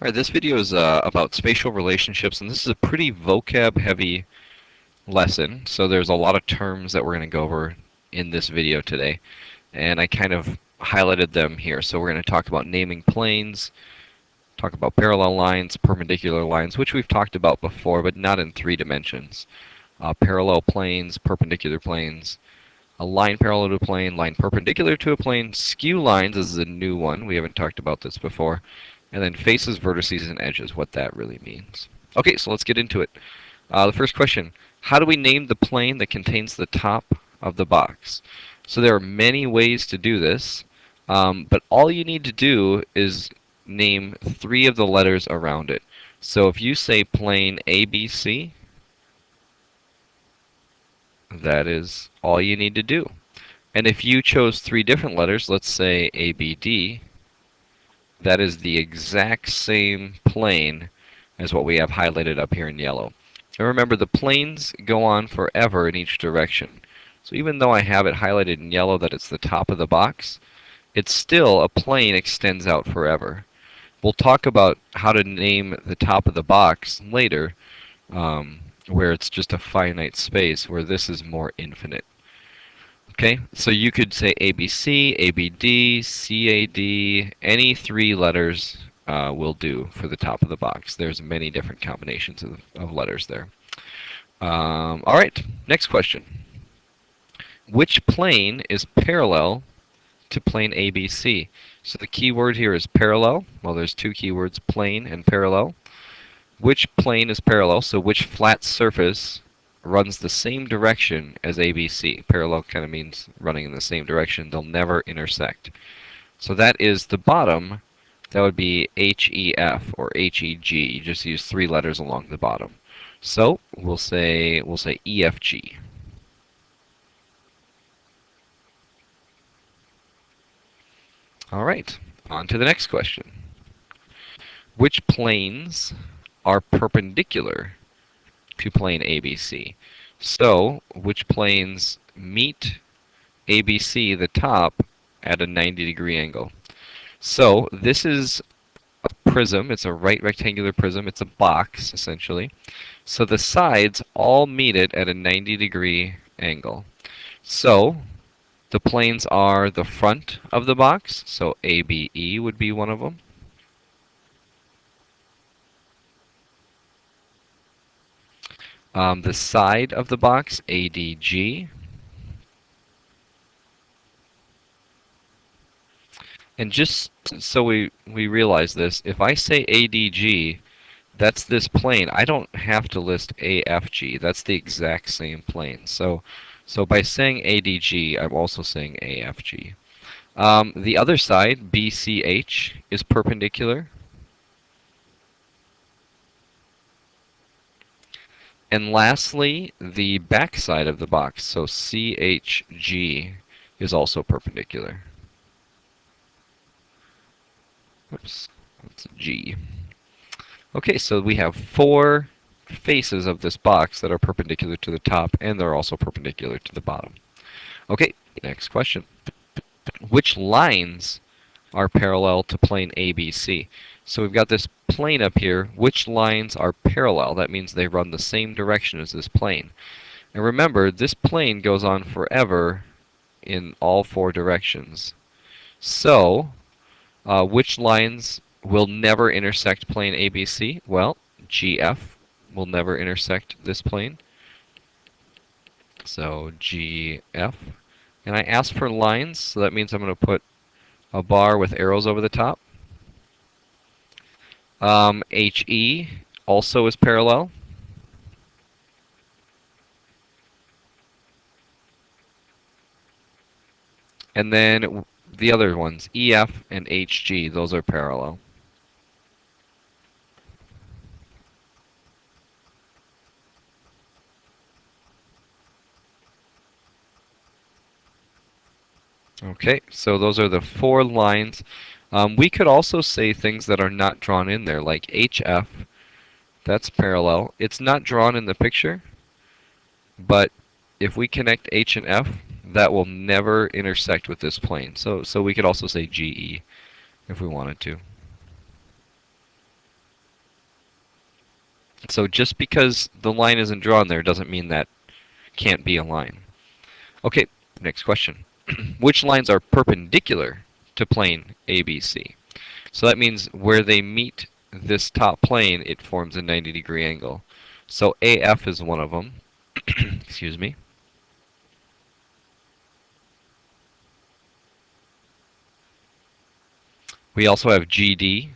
All right, this video is about spatial relationships, and this is a pretty vocab-heavy lesson. So there's a lot of terms that we're going to go over in this video today, and I kind of highlighted them here. So we're going to talk about naming planes, talk about parallel lines, perpendicular lines, which we've talked about before, but not in 3 dimensions. Parallel planes, perpendicular planes, a line parallel to a plane, line perpendicular to a plane, skew lines is a new one. We haven't talked about this before. And then faces, vertices, and edges, what that really means. Okay, so let's get into it. The first question, how do we name the plane that contains the top of the box? So there are many ways to do this, but all you need to do is name 3 of the letters around it. So if you say plane ABC, that is all you need to do. And if you chose 3 different letters, let's say ABD, that is the exact same plane as what we have highlighted up here in yellow. And remember, the planes go on forever in each direction. So even though I have it highlighted in yellow that it's the top of the box, it's still a plane extends out forever. We'll talk about how to name the top of the box later, where it's just a finite space, where this is more infinite. Okay, so you could say ABC, ABD, CAD, any 3 letters will do for the top of the box. There's many different combinations of letters there. All right, next question. Which plane is parallel to plane ABC? So the key word here is parallel. Well, there's 2 keywords, plane and parallel. Which plane is parallel? So which flat surface runs the same direction as ABC? Parallel kind of means running in the same direction. They'll never intersect. So that is the bottom. That would be HEF or HEG. You just use 3 letters along the bottom. So we'll say EFG. All right, on to the next question. Which planes are perpendicular to plane ABC? So, which planes meet ABC, the top, at a 90-degree angle? So, this is a prism. It's a right rectangular prism. It's a box, essentially. So the sides all meet it at a 90-degree angle. So, the planes are the front of the box. So ABE would be one of them. The side of the box, ADG. And just so we realize this, if I say ADG, that's this plane. I don't have to list AFG. That's the exact same plane. So by saying ADG, I'm also saying AFG. The other side, BCH, is perpendicular. And lastly, the back side of the box, so CHG, is also perpendicular. Oops, that's a G. Okay, so we have 4 faces of this box that are perpendicular to the top, and they're also perpendicular to the bottom. Okay, next question. Which lines are parallel to plane ABC? So we've got this plane up here. Which lines are parallel? That means they run the same direction as this plane. And remember, this plane goes on forever in all 4 directions. So, which lines will never intersect plane ABC? Well, GF will never intersect this plane. So GF. And I asked for lines, so that means I'm going to put a bar with arrows over the top. HE also is parallel. And then the other ones, EF and HG, those are parallel. Okay, so those are the 4 lines. We could also say things that are not drawn in there, like HF. That's parallel. It's not drawn in the picture, but if we connect H and F, that will never intersect with this plane. So we could also say GE if we wanted to. So just because the line isn't drawn there doesn't mean that can't be a line. Okay, next question. Which lines are perpendicular to plane ABC? So that means where they meet this top plane, it forms a 90-degree angle. So AF is one of them. Excuse me. We also have GD.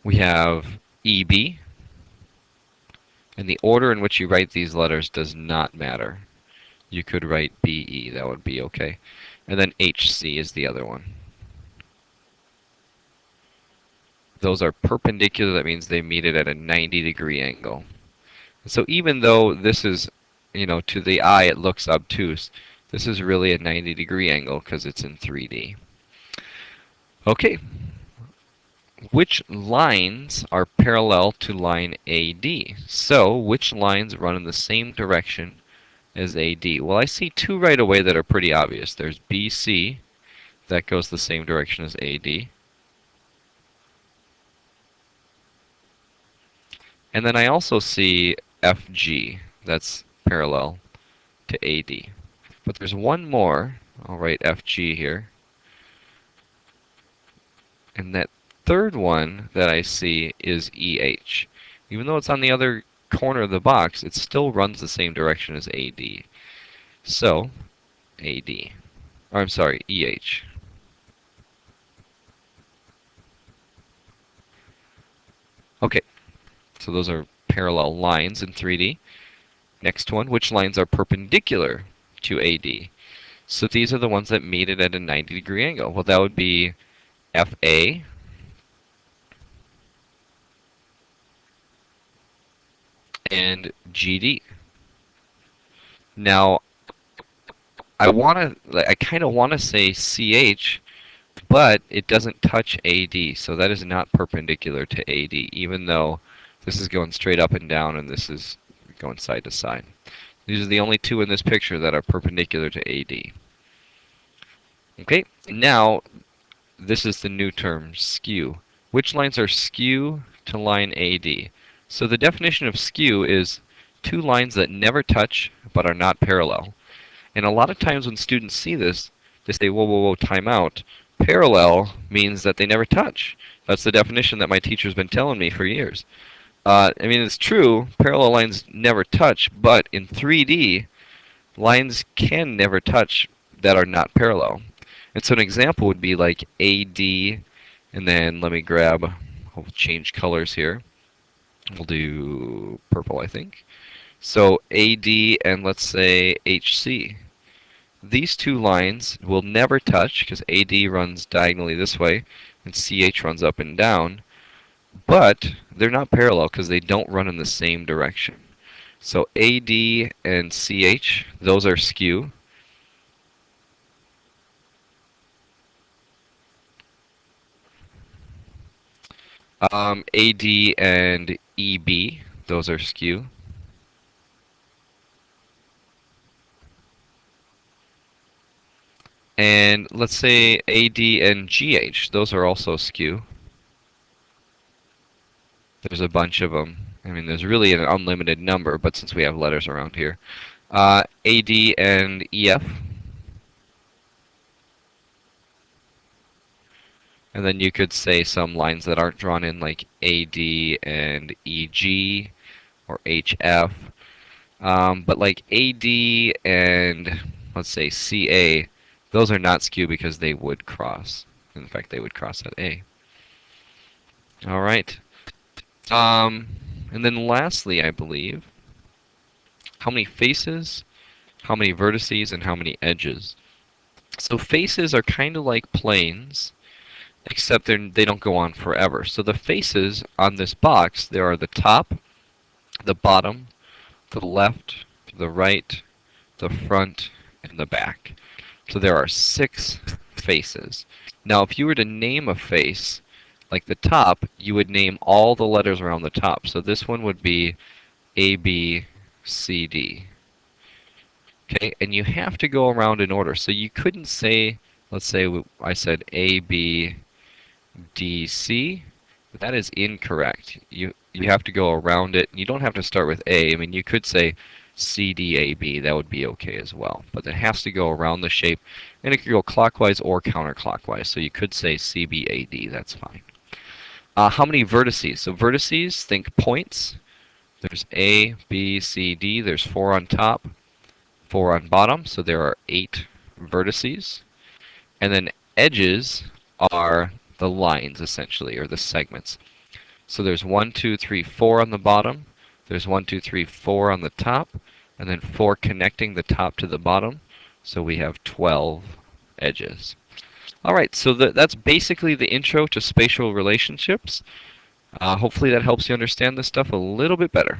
We have EB. And the order in which you write these letters does not matter. You could write BE, that would be okay. And then HC is the other one. Those are perpendicular, that means they meet it at a 90-degree angle. So even though this is, to the eye it looks obtuse, this is really a 90-degree angle because it's in 3D. Okay, which lines are parallel to line AD? So which lines run in the same direction as AD? Well, I see two right away that are pretty obvious. There's BC, that goes the same direction as AD. And then I also see FG, that's parallel to AD. But there's one more, I'll write FG here. And that third one that I see is EH. Even though it's on the other corner of the box, it still runs the same direction as AD. So, AD. Or I'm sorry, EH. Okay, so those are parallel lines in 3D. Next one, which lines are perpendicular to AD? So these are the ones that meet it at a 90-degree angle. Well, that would be FA and GD. Now, I kind of want to say CH, but it doesn't touch AD, so that is not perpendicular to AD, even though this is going straight up and down and this is going side to side. These are the only two in this picture that are perpendicular to AD. Okay, now this is the new term, skew. Which lines are skew to line AD? So the definition of skew is two lines that never touch but are not parallel. And a lot of times when students see this, they say, whoa, whoa, whoa, time out. Parallel means that they never touch. That's the definition that my teacher's been telling me for years. I mean, it's true, parallel lines never touch, but in 3D, lines can never touch that are not parallel. And so an example would be like AD, and then let me grab, we'll change colors here. We'll do purple, I think. So AD and let's say HC. These two lines will never touch because AD runs diagonally this way and CH runs up and down, but they're not parallel because they don't run in the same direction. So AD and CH, those are skew. AD and EB, those are skew. And let's say AD and GH, those are also skew. There's a bunch of them. I mean, there's really an unlimited number, but since we have letters around here. AD and EF. And then you could say some lines that aren't drawn in, like AD and EG or HF. But like AD and, let's say, CA, those are not skew because they would cross. In fact, they would cross at A. All right. And then lastly, I believe, how many faces, how many vertices, and how many edges. So faces are kind of like planes, except they don't go on forever. So the faces on this box, there are the top, the bottom, the left, the right, the front, and the back. So there are 6 faces. Now, if you were to name a face, like the top, you would name all the letters around the top. So this one would be A, B, C, D. Okay, and you have to go around in order. So you couldn't say, let's say I said A, B, D, C. That is incorrect. You have to go around it. You don't have to start with A. I mean, you could say CDAB. That would be okay as well. But it has to go around the shape, and it could go clockwise or counterclockwise. So you could say CBAD. That's fine. How many vertices? So vertices, think points. There's A, B, C, D. There's 4 on top, 4 on bottom. So there are 8 vertices. And then edges are the lines, essentially, or the segments. So there's 1, 2, 3, 4 on the bottom. There's 1, 2, 3, 4 on the top, and then 4 connecting the top to the bottom. So we have 12 edges. All right, so that's basically the intro to spatial relationships. Hopefully that helps you understand this stuff a little bit better.